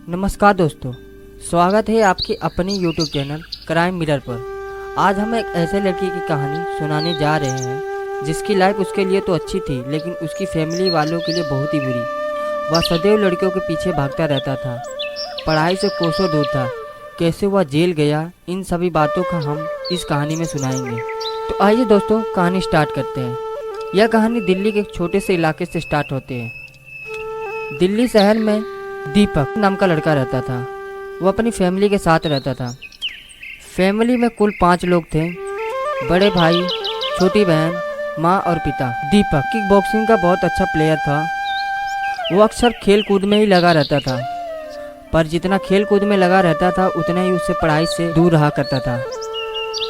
नमस्कार दोस्तों, स्वागत है आपके अपने YouTube चैनल क्राइम मिरर पर। आज हम एक ऐसे लड़की की कहानी सुनाने जा रहे हैं जिसकी लाइफ उसके लिए तो अच्छी थी, लेकिन उसकी फैमिली वालों के लिए बहुत ही बुरी। वह सदैव लड़कियों के पीछे भागता रहता था, पढ़ाई से कोसों दूर था। कैसे वह जेल गया, इन सभी बातों का हम इस कहानी में सुनाएंगे। तो आइए दोस्तों, कहानी स्टार्ट करते हैं। यह कहानी दिल्ली के एक छोटे से इलाके से स्टार्ट होती है। दिल्ली शहर में दीपक नाम का लड़का रहता था। वो अपनी फैमिली के साथ रहता था। फैमिली में कुल 5 लोग थे, बड़े भाई, छोटी बहन, माँ और पिता। दीपक किक बॉक्सिंग का बहुत अच्छा प्लेयर था। वो अक्सर खेल कूद में ही लगा रहता था, पर जितना खेल कूद में लगा रहता था उतना ही उससे पढ़ाई से दूर रहा करता था।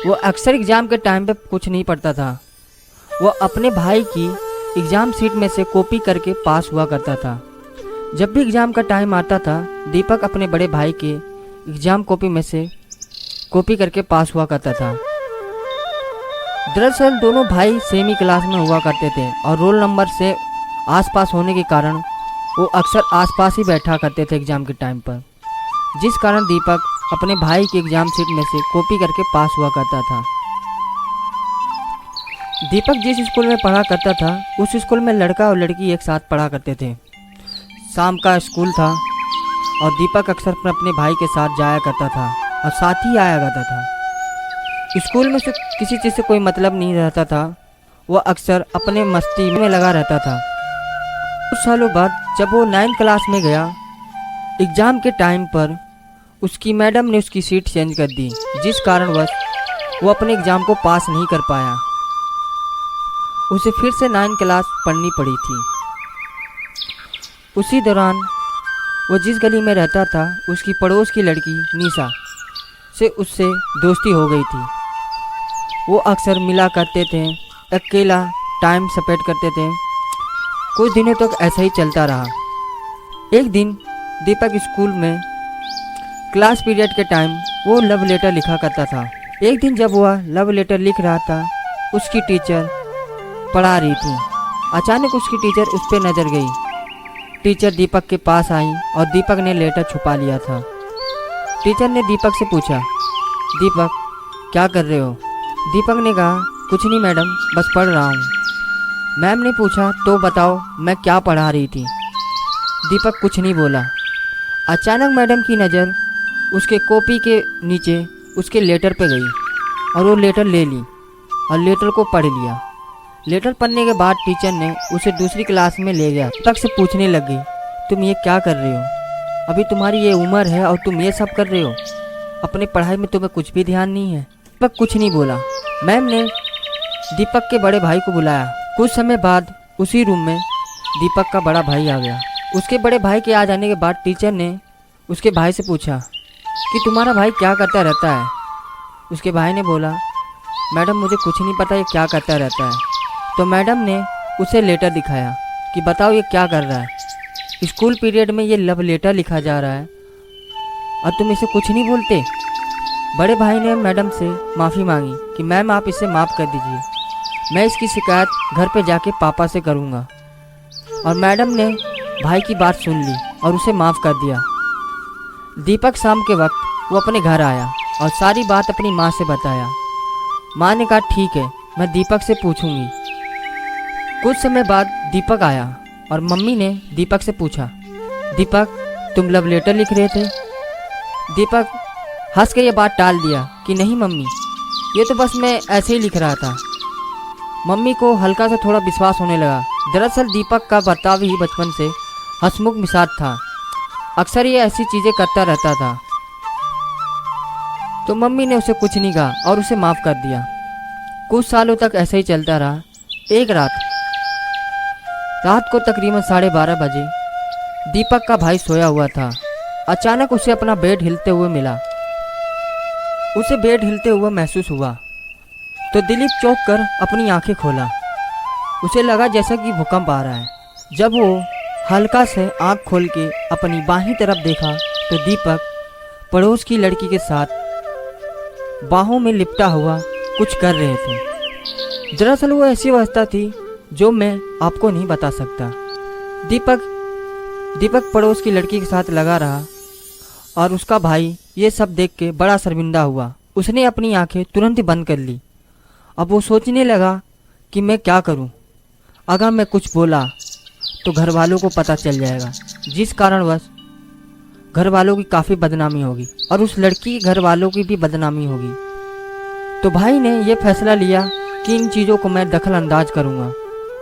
वो अक्सर एग्ज़ाम के टाइम पे कुछ नहीं पढ़ता था। वो अपने भाई की एग्ज़ाम सीट में से कॉपी करके पास हुआ करता था। जब भी एग्ज़ाम का टाइम आता था, दीपक अपने बड़े भाई के एग्ज़ाम कॉपी में से कॉपी करके पास हुआ करता था। दरअसल दोनों भाई सेम ही क्लास में हुआ करते थे और रोल नंबर से आसपास होने के कारण वो अक्सर आसपास ही बैठा करते थे एग्ज़ाम के टाइम पर, जिस कारण दीपक अपने भाई के एग्ज़ाम सीट में से कॉपी करके पास हुआ करता था। दीपक जिस स्कूल में पढ़ा करता था, उस स्कूल में लड़का और लड़की एक साथ पढ़ा करते थे। शाम का स्कूल था और दीपक अक्सर अपने भाई के साथ जाया करता था और साथ ही आया करता था। स्कूल में से किसी चीज़ से कोई मतलब नहीं रहता था। वह अक्सर अपने मस्ती में लगा रहता था। कुछ सालों बाद जब वो 9th क्लास में गया, एग्ज़ाम के टाइम पर उसकी मैडम ने उसकी सीट चेंज कर दी, जिस कारणवश वो अपने एग्ज़ाम को पास नहीं कर पाया। उसे फिर से 9th क्लास पढ़नी पड़ी थी। उसी दौरान वो जिस गली में रहता था, उसकी पड़ोस की लड़की निशा से उससे दोस्ती हो गई थी। वो अक्सर मिला करते थे, अकेला टाइम स्पेंड करते थे। कुछ दिनों तक ऐसा ही चलता रहा। एक दिन दीपक स्कूल में क्लास पीरियड के टाइम वो लव लेटर लिखा करता था। एक दिन जब वह लव लेटर लिख रहा था, उसकी टीचर पढ़ा रही थी। अचानक उसकी टीचर उस पर नज़र गई। टीचर दीपक के पास आई और दीपक ने लेटर छुपा लिया था। टीचर ने दीपक से पूछा, दीपक क्या कर रहे हो? दीपक ने कहा, कुछ नहीं मैडम, बस पढ़ रहा हूँ। मैम ने पूछा, तो बताओ मैं क्या पढ़ा रही थी? दीपक कुछ नहीं बोला। अचानक मैडम की नज़र उसके कॉपी के नीचे उसके लेटर पे गई और वो लेटर ले ली और लेटर को पढ़ लिया। लेटर पढ़ने के बाद टीचर ने उसे दूसरी क्लास में ले गया। तक से पूछने लगी, तुम ये क्या कर रहे हो? अभी तुम्हारी ये उम्र है और तुम ये सब कर रहे हो? अपनी पढ़ाई में तुम्हें कुछ भी ध्यान नहीं है? दीपक कुछ नहीं बोला। मैम ने दीपक के बड़े भाई को बुलाया। कुछ समय बाद उसी रूम में दीपक का बड़ा भाई आ गया। उसके बड़े भाई के आ जाने के बाद टीचर ने उसके भाई से पूछा कि तुम्हारा भाई क्या करता रहता है? उसके भाई ने बोला, मैडम मुझे कुछ नहीं पता ये क्या करता रहता है। तो मैडम ने उसे लेटर दिखाया कि बताओ ये क्या कर रहा है? स्कूल पीरियड में ये लव लेटर लिखा जा रहा है और तुम इसे कुछ नहीं बोलते? बड़े भाई ने मैडम से माफ़ी मांगी कि मैम आप इसे माफ़ कर दीजिए, मैं इसकी शिकायत घर पे जाके पापा से करूँगा। और मैडम ने भाई की बात सुन ली और उसे माफ़ कर दिया। दीपक शाम के वक्त वो अपने घर आया और सारी बात अपनी माँ से बताया। माँ ने कहा, ठीक है, मैं दीपक से पूछूंगी। कुछ समय बाद दीपक आया और मम्मी ने दीपक से पूछा, दीपक तुम लव लेटर लिख रहे थे? दीपक हंस के ये बात टाल दिया कि नहीं मम्मी, ये तो बस मैं ऐसे ही लिख रहा था। मम्मी को हल्का सा थोड़ा विश्वास होने लगा। दरअसल दीपक का बर्ताव ही बचपन से हंसमुख मिजाज था। अक्सर ये ऐसी चीज़ें करता रहता था। तो मम्मी ने उसे कुछ नहीं कहा और उसे माफ़ कर दिया। कुछ सालों तक ऐसे ही चलता रहा। एक रात को तकरीबन 12:30 बजे दीपक का भाई सोया हुआ था। अचानक उसे अपना बेड हिलते हुए मिला। उसे बेड हिलते हुए महसूस हुआ तो दिलीप चौंक कर अपनी आंखें खोला। उसे लगा जैसा कि भूकंप आ रहा है। जब वो हल्का से आंख खोल के अपनी बाहीं तरफ देखा तो दीपक पड़ोस की लड़की के साथ बाहों में लिपटा हुआ कुछ कर रहे थे। दरअसल वो ऐसी अवस्था थी जो मैं आपको नहीं बता सकता। दीपक दीपक पड़ोस की लड़की के साथ लगा रहा और उसका भाई ये सब देख के बड़ा शर्मिंदा हुआ। उसने अपनी आंखें तुरंत ही बंद कर ली। अब वो सोचने लगा कि मैं क्या करूं। अगर मैं कुछ बोला तो घर वालों को पता चल जाएगा, जिस कारणवश घर वालों की काफ़ी बदनामी होगी और उस लड़की के घर वालों की भी बदनामी होगी। तो भाई ने यह फैसला लिया कि इन चीज़ों को मैं दखल अंदाज करूँगा।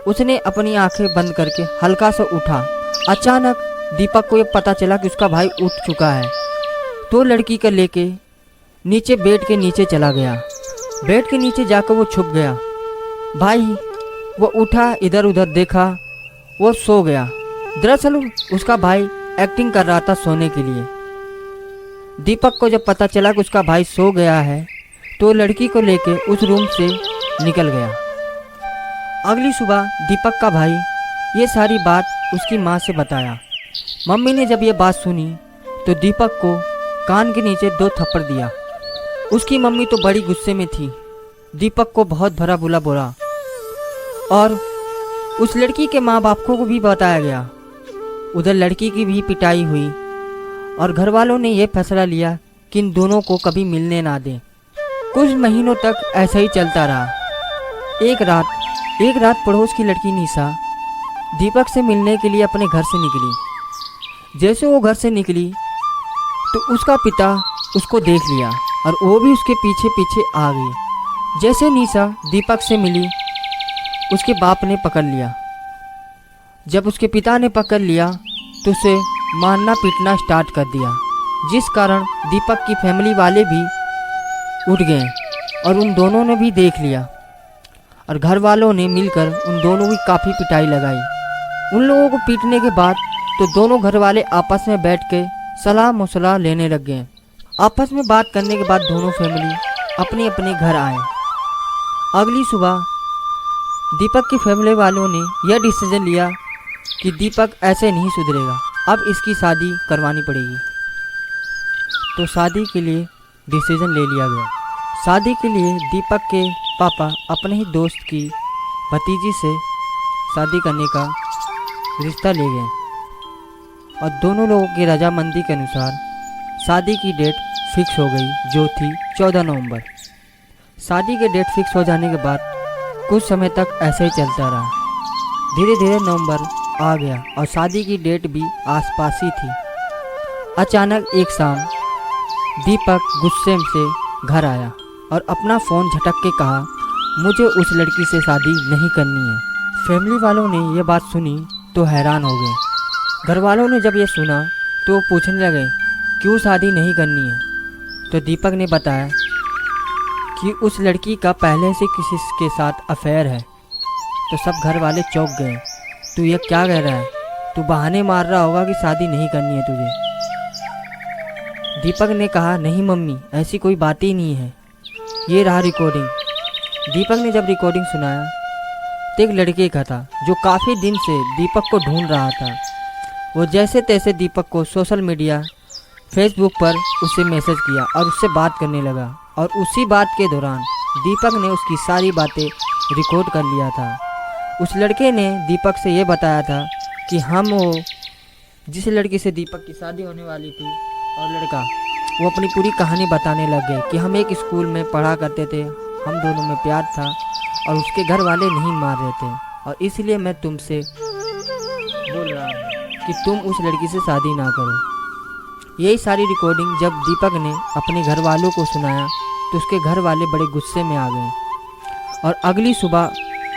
उसने अपनी आंखें बंद करके हल्का सा उठा। अचानक दीपक को यह पता चला कि उसका भाई उठ चुका है। तो लड़की को लेके नीचे बेड के नीचे चला गया। बेड के नीचे जाकर वो छुप गया। भाई वो उठा, इधर उधर देखा, वो सो गया। दरअसल उसका भाई एक्टिंग कर रहा था सोने के लिए। दीपक को जब पता चला कि उसका भाई सो गया है तो लड़की को लेके उस रूम से निकल गया। अगली सुबह दीपक का भाई ये सारी बात उसकी माँ से बताया। मम्मी ने जब ये बात सुनी तो दीपक को कान के नीचे 2 थप्पड़ दिया। उसकी मम्मी तो बड़ी गुस्से में थी। दीपक को बहुत भरा बुला बोला और उस लड़की के माँ बाप को भी बताया गया। उधर लड़की की भी पिटाई हुई और घर वालों ने यह फैसला लिया कि इन दोनों को कभी मिलने ना दें। कुछ महीनों तक ऐसा ही चलता रहा। एक रात पड़ोस की लड़की निशा दीपक से मिलने के लिए अपने घर से निकली। जैसे वो घर से निकली तो उसका पिता उसको देख लिया और वो भी उसके पीछे पीछे आ गई। जैसे निशा दीपक से मिली उसके बाप ने पकड़ लिया। जब उसके पिता ने पकड़ लिया तो उसे मारना पीटना स्टार्ट कर दिया, जिस कारण दीपक की फैमिली वाले भी उठ गए और उन दोनों ने भी देख लिया और घर वालों ने मिलकर उन दोनों की काफ़ी पिटाई लगाई। उन लोगों को पीटने के बाद तो दोनों घर वाले आपस में बैठ के सलाह मशवरा लेने लग गए। आपस में बात करने के बाद दोनों फैमिली अपने अपने घर आए। अगली सुबह दीपक की फैमिली वालों ने यह डिसीजन लिया कि दीपक ऐसे नहीं सुधरेगा, अब इसकी शादी करवानी पड़ेगी। तो शादी के लिए डिसीजन ले लिया गया। शादी के लिए दीपक के पापा अपने ही दोस्त की भतीजी से शादी करने का रिश्ता ले गए और दोनों लोगों की रजामंदी के अनुसार शादी की डेट फिक्स हो गई, जो थी 14 नवंबर। शादी के डेट फिक्स हो जाने के बाद कुछ समय तक ऐसे ही चलता रहा। धीरे धीरे नवंबर आ गया और शादी की डेट भी आसपास ही थी। अचानक एक शाम दीपक गुस्से से घर आया और अपना फ़ोन झटक के कहा, मुझे उस लड़की से शादी नहीं करनी है। फैमिली वालों ने यह बात सुनी तो हैरान हो गए। घर वालों ने जब यह सुना तो पूछने लगे क्यों शादी नहीं करनी है। तो दीपक ने बताया कि उस लड़की का पहले से किसी के साथ अफेयर है। तो सब घर वाले चौंक गए। तू ये क्या कह रहा है? तू बहाने मार रहा होगा कि शादी नहीं करनी है तुझे। दीपक ने कहा, नहीं मम्मी, ऐसी कोई बात ही नहीं है, ये रहा रिकॉर्डिंग। दीपक ने जब रिकॉर्डिंग सुनाया तो एक लड़के का था जो काफ़ी दिन से दीपक को ढूंढ रहा था। वो जैसे तैसे दीपक को सोशल मीडिया फेसबुक पर उसे मैसेज किया और उससे बात करने लगा और उसी बात के दौरान दीपक ने उसकी सारी बातें रिकॉर्ड कर लिया था। उस लड़के ने दीपक से ये बताया था कि वो जिस लड़की से दीपक की शादी होने वाली थी और लड़का वो अपनी पूरी कहानी बताने लग गए कि हम एक स्कूल में पढ़ा करते थे, हम दोनों में प्यार था और उसके घर वाले नहीं मार रहे थे और इसलिए मैं तुमसे बोल रहा हूँ कि तुम उस लड़की से शादी ना करो। यही सारी रिकॉर्डिंग जब दीपक ने अपने घर वालों को सुनाया तो उसके घर वाले बड़े गुस्से में आ गए और अगली सुबह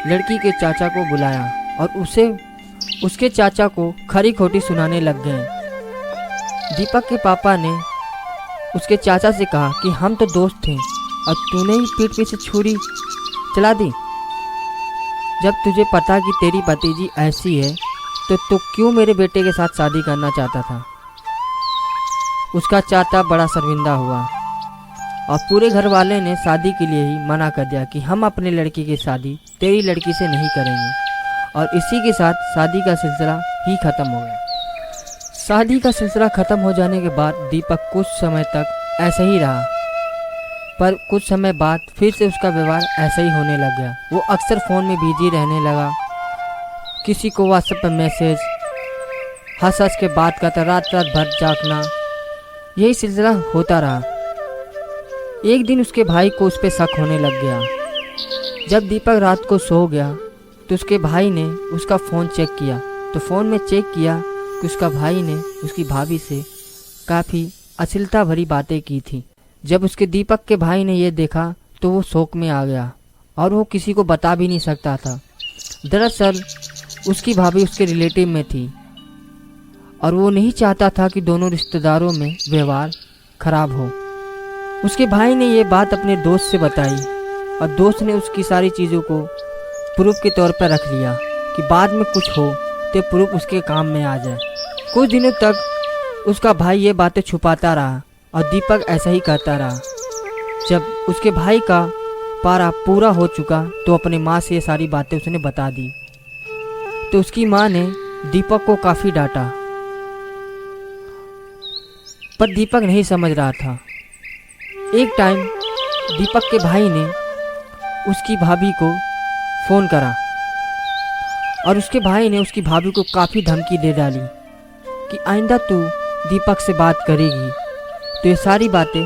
लड़की के चाचा को बुलाया और उसके चाचा को खरी खोटी सुनाने लग गए। दीपक के पापा ने उसके चाचा से कहा कि हम तो दोस्त थे और तूने ही पीठ पीछे छुरी चला दी। जब तुझे पता कि तेरी भतीजी ऐसी है तो तू क्यों मेरे बेटे के साथ शादी करना चाहता था। उसका चाचा बड़ा शर्मिंदा हुआ और पूरे घर वाले ने शादी के लिए ही मना कर दिया कि हम अपने लड़की की शादी तेरी लड़की से नहीं करेंगे और इसी के साथ शादी का सिलसिला ही ख़त्म हो गया। शादी का सिलसिला ख़त्म हो जाने के बाद दीपक कुछ समय तक ऐसे ही रहा, पर कुछ समय बाद फिर से उसका व्यवहार ऐसा ही होने लग गया। वो अक्सर फ़ोन में बिजी रहने लगा, किसी को व्हाट्सएप पर मैसेज, हंस हंस के बात करता, रात रात भर जागना, यही सिलसिला होता रहा। एक दिन उसके भाई को उस पर शक होने लग गया। जब दीपक रात को सो गया तो उसके भाई ने उसका फ़ोन चेक किया, तो फ़ोन में चेक किया कि उसका भाई ने उसकी भाभी से काफ़ी अश्लीलता भरी बातें की थी। जब उसके दीपक के भाई ने यह देखा तो वो शोक में आ गया और वो किसी को बता भी नहीं सकता था। दरअसल उसकी भाभी उसके रिलेटिव में थी और वो नहीं चाहता था कि दोनों रिश्तेदारों में व्यवहार खराब हो। उसके भाई ने ये बात अपने दोस्त से बताई और दोस्त ने उसकी सारी चीज़ों को प्रूफ के तौर पर रख लिया कि बाद में कुछ हो तो प्रूफ उसके काम में आ जाए। कुछ दिनों तक उसका भाई ये बातें छुपाता रहा और दीपक ऐसा ही करता रहा। जब उसके भाई का पारा पूरा हो चुका तो अपनी माँ से ये सारी बातें उसने बता दी, तो उसकी माँ ने दीपक को काफ़ी डांटा, पर दीपक नहीं समझ रहा था। एक टाइम दीपक के भाई ने उसकी भाभी को फ़ोन करा और उसके भाई ने उसकी भाभी को काफ़ी धमकी दे डाली कि आइंदा तू दीपक से बात करेगी तो ये सारी बातें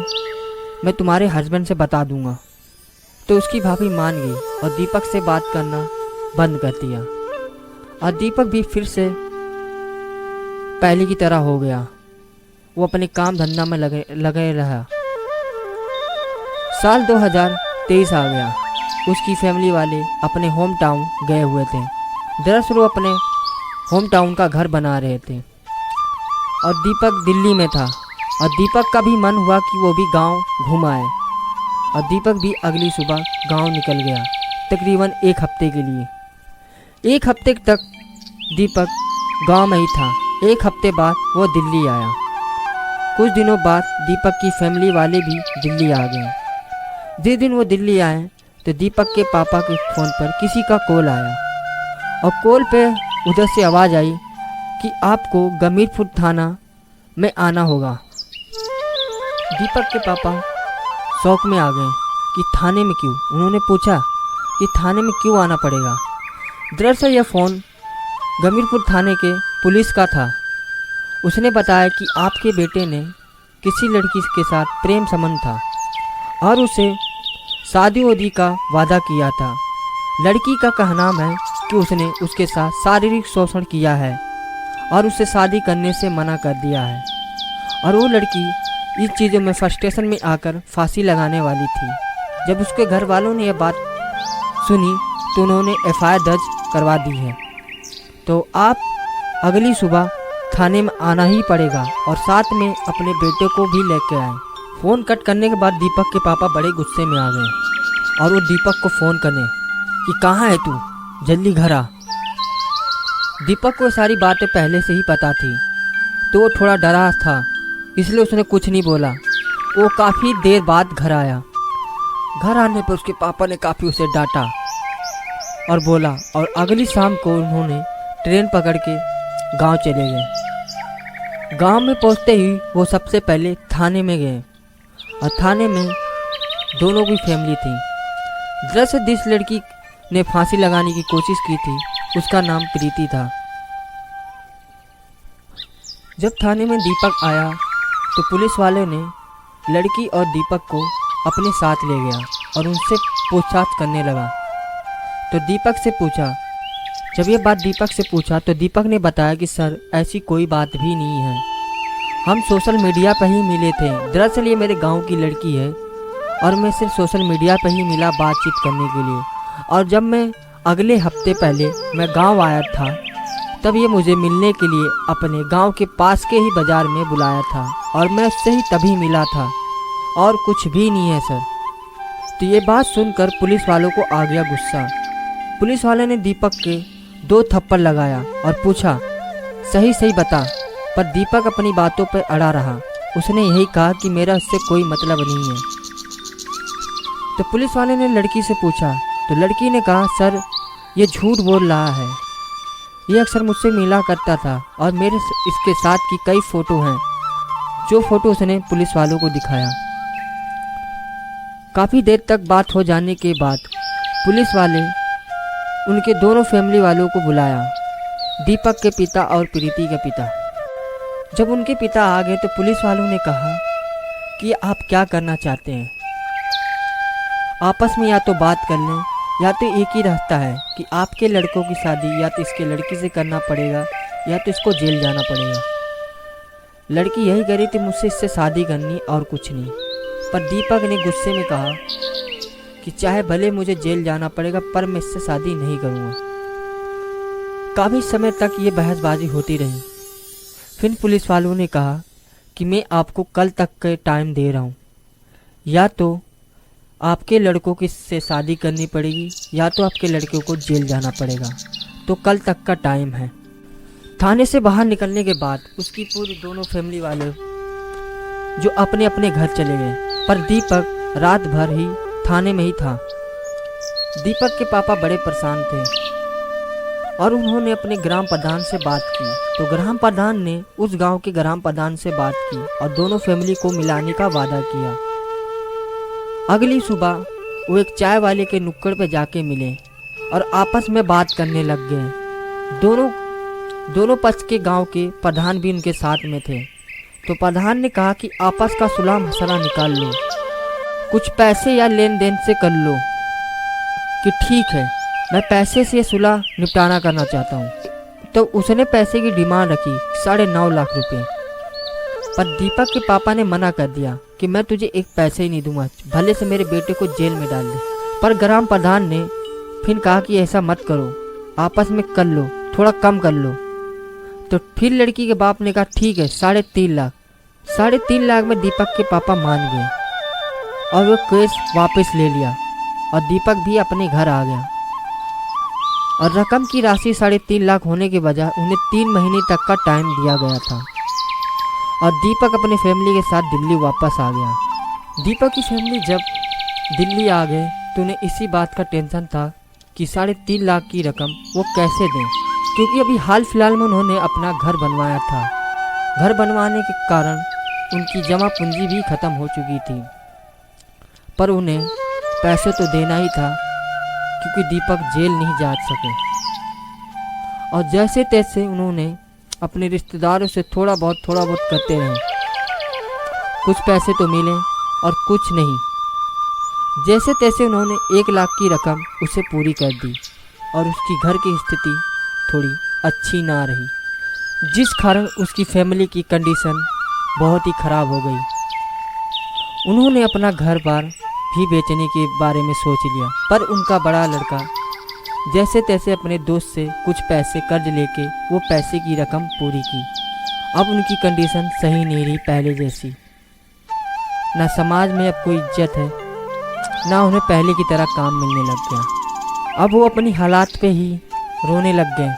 मैं तुम्हारे हस्बैंड से बता दूंगा। तो उसकी भाभी मान गई और दीपक से बात करना बंद कर दिया और दीपक भी फिर से पहले की तरह हो गया। वो अपने काम धंधा में लगे रहा। साल 2023 आ गया। उसकी फैमिली वाले अपने होम टाउन गए हुए थे। दरअसल वो अपने होम टाउन का घर बना रहे थे और दीपक दिल्ली में था और दीपक का भी मन हुआ कि वो भी गांव घूम आए और दीपक भी अगली सुबह गांव निकल गया, तकरीबन 1 हफ्ते के लिए। 1 हफ्ते तक दीपक गांव में ही था। 1 हफ्ते बाद वो दिल्ली आया। कुछ दिनों बाद दीपक की फैमिली वाले भी दिल्ली आ गए। जिस दिन वो दिल्ली आए तो दीपक के पापा के फ़ोन पर किसी का कॉल आया और कॉल पे उधर से आवाज़ आई कि आपको गमीरपुर थाना में आना होगा। दीपक के पापा शौक में आ गए कि थाने में क्यों। उन्होंने पूछा कि थाने में क्यों आना पड़ेगा। दरअसल यह फ़ोन गमीरपुर थाने के पुलिस का था। उसने बताया कि आपके बेटे ने किसी लड़की के साथ प्रेम संबंध था और उसे शादी वादी का वादा किया था। लड़की का कहना है कि उसने उसके साथ शारीरिक शोषण किया है और उसे शादी करने से मना कर दिया है और वो लड़की इस चीज़ों में फ्रस्ट्रेशन में आकर फांसी लगाने वाली थी। जब उसके घर वालों ने यह बात सुनी तो उन्होंने FIR दर्ज करवा दी है। तो आप अगली सुबह थाने में आना ही पड़ेगा और साथ में अपने बेटे को भी लेके आए। फ़ोन कट करने के बाद दीपक के पापा बड़े गुस्से में आ गए और वो दीपक को फ़ोन करने कि कहाँ है तू, जल्दी घर आ। दीपक को सारी बातें पहले से ही पता थी तो वो थोड़ा डरा था, इसलिए उसने कुछ नहीं बोला। वो काफ़ी देर बाद घर आया। घर आने पर उसके पापा ने काफ़ी उसे डांटा और बोला और अगली शाम को उन्होंने ट्रेन पकड़ के गांव चले गए। गांव में पहुंचते ही वो सबसे पहले थाने में गए और थाने में दोनों की फैमिली थी। दरअसल जिस लड़की ने फांसी लगाने की कोशिश की थी उसका नाम प्रीति था। जब थाने में दीपक आया तो पुलिस वाले ने लड़की और दीपक को अपने साथ ले गया और उनसे पूछताछ करने लगा। तो दीपक से पूछा, जब ये बात दीपक से पूछा तो दीपक ने बताया कि सर ऐसी कोई बात भी नहीं है, हम सोशल मीडिया पर ही मिले थे। दरअसल ये मेरे गांव की लड़की है और मैं सिर्फ सोशल मीडिया पर ही मिला बातचीत करने के लिए, और जब मैं अगले हफ्ते पहले मैं गांव आया था तब ये मुझे मिलने के लिए अपने गांव के पास के ही बाज़ार में बुलाया था और मैं उससे ही तभी मिला था और कुछ भी नहीं है सर। तो ये बात सुनकर पुलिस वालों को आ गया गुस्सा। पुलिस वाले ने दीपक के 2 थप्पड़ लगाया और पूछा सही सही बता, पर दीपक अपनी बातों पर अड़ा रहा। उसने यही कहा कि मेरा इससे कोई मतलब नहीं है। तो पुलिस वाले ने लड़की से पूछा तो लड़की ने कहा सर ये झूठ बोल रहा है, ये अक्सर मुझसे मिला करता था और मेरे इसके साथ की कई फ़ोटो हैं। जो फ़ोटो उसने पुलिस वालों को दिखाया। काफ़ी देर तक बात हो जाने के बाद पुलिस वाले उनके दोनों फैमिली वालों को बुलाया, दीपक के पिता और प्रीति के पिता। जब उनके पिता आ गए तो पुलिस वालों ने कहा कि आप क्या करना चाहते हैं, आपस में या तो बात कर लें या तो एक ही रास्ता है कि आपके लड़कों की शादी या तो इसके लड़की से करना पड़ेगा या तो इसको जेल जाना पड़ेगा। लड़की यही कह रही थी मुझसे इससे शादी करनी और कुछ नहीं, पर दीपक ने गुस्से में कहा कि चाहे भले मुझे जेल जाना पड़ेगा पर मैं इससे शादी नहीं करूँगा। काफ़ी समय तक ये बहसबाजी होती रही। फिर पुलिस वालों ने कहा कि मैं आपको कल तक के टाइम दे रहा हूँ, या तो आपके लड़कों की से शादी करनी पड़ेगी या तो आपके लड़कों को जेल जाना पड़ेगा, तो कल तक का टाइम है। थाने से बाहर निकलने के बाद उसकी पूरी दोनों फैमिली वाले जो अपने अपने घर चले गए, पर दीपक रात भर ही थाने में ही था। दीपक के पापा बड़े परेशान थे और उन्होंने अपने ग्राम प्रधान से बात की, तो ग्राम प्रधान ने उस गांव के ग्राम प्रधान से बात की और दोनों फैमिली को मिलाने का वादा किया। अगली सुबह वो एक चाय वाले के नुक्कड़ पर जाके मिले और आपस में बात करने लग गए। दोनों पक्ष के गांव के प्रधान भी उनके साथ में थे। तो प्रधान ने कहा कि आपस का सुलह मसला निकाल लो, कुछ पैसे या लेन देन से कर लो कि ठीक है मैं पैसे से सुलह निपटाना करना चाहता हूँ। तो उसने पैसे की डिमांड रखी 9.5 लाख रुपए, पर दीपक के पापा ने मना कर दिया कि मैं तुझे एक पैसे ही नहीं दूंगा, भले से मेरे बेटे को जेल में डाल दे। पर ग्राम प्रधान ने फिर कहा कि ऐसा मत करो, आपस में कर लो, थोड़ा कम कर लो। तो फिर लड़की के बाप ने कहा ठीक है 3.5 लाख। 3.5 लाख में दीपक के पापा मान गए और वो केस वापस ले लिया और दीपक भी अपने घर आ गया। और रकम की राशि 3.5 लाख होने के बजाय उन्हें 3 महीने तक का टाइम दिया गया था और दीपक अपने फैमिली के साथ दिल्ली वापस आ गया। दीपक की फैमिली जब दिल्ली आ गए तो उन्हें इसी बात का टेंशन था कि 3.5 लाख की रकम वो कैसे दें, क्योंकि अभी हाल फिलहाल में उन्होंने अपना घर बनवाया था। घर बनवाने के कारण उनकी जमा पूंजी भी ख़त्म हो चुकी थी, पर उन्हें पैसे तो देना ही था क्योंकि दीपक जेल नहीं जा सके। और जैसे तैसे उन्होंने अपने रिश्तेदारों से थोड़ा बहुत करते रहे। कुछ पैसे तो मिले और कुछ नहीं। जैसे तैसे उन्होंने 1 लाख की रकम उसे पूरी कर दी और उसकी घर की स्थिति थोड़ी अच्छी ना रही, जिस कारण उसकी फैमिली की कंडीशन बहुत ही ख़राब हो गई। उन्होंने अपना घर बार भी बेचने के बारे में सोच लिया, पर उनका बड़ा लड़का जैसे तैसे अपने दोस्त से कुछ पैसे कर्ज लेके वो पैसे की रकम पूरी की। अब उनकी कंडीशन सही नहीं रही पहले जैसी, ना समाज में अब कोई इज्जत है, ना उन्हें पहले की तरह काम मिलने लग गया। अब वो अपनी हालात पे ही रोने लग गए।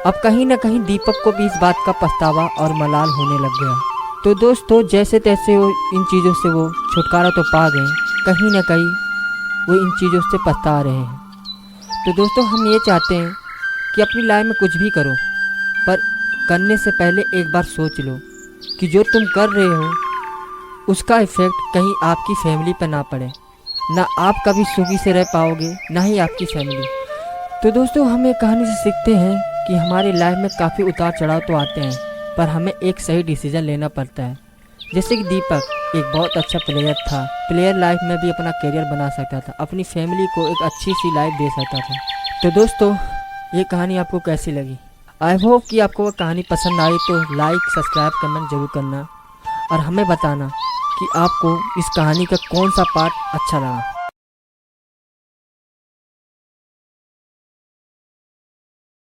अब कहीं ना कहीं दीपक को भी इस बात का पछतावा और मलाल होने लग गया। तो दोस्तों जैसे तैसे वो इन चीज़ों से वो छुटकारा तो पा गए, कहीं ना कहीं वो इन चीज़ों से पछता रहे हैं। तो दोस्तों हम ये चाहते हैं कि अपनी लाइफ में कुछ भी करो, पर करने से पहले एक बार सोच लो कि जो तुम कर रहे हो उसका इफ़ेक्ट कहीं आपकी फैमिली पर ना पड़े। ना आप कभी सुखी से रह पाओगे, ना ही आपकी फैमिली। तो दोस्तों हम एक कहानी से सीखते हैं कि हमारी लाइफ में काफ़ी उतार चढ़ाव तो आते हैं, पर हमें एक सही डिसीजन लेना पड़ता है। जैसे कि दीपक एक बहुत अच्छा प्लेयर था, प्लेयर लाइफ में भी अपना करियर बना सकता था, अपनी फैमिली को एक अच्छी सी लाइफ दे सकता था। तो दोस्तों ये कहानी आपको कैसी लगी? आई होप कि आपको वो कहानी पसंद आई। तो लाइक सब्सक्राइब कमेंट ज़रूर करना और हमें बताना कि आपको इस कहानी का कौन सा पार्ट अच्छा लगा।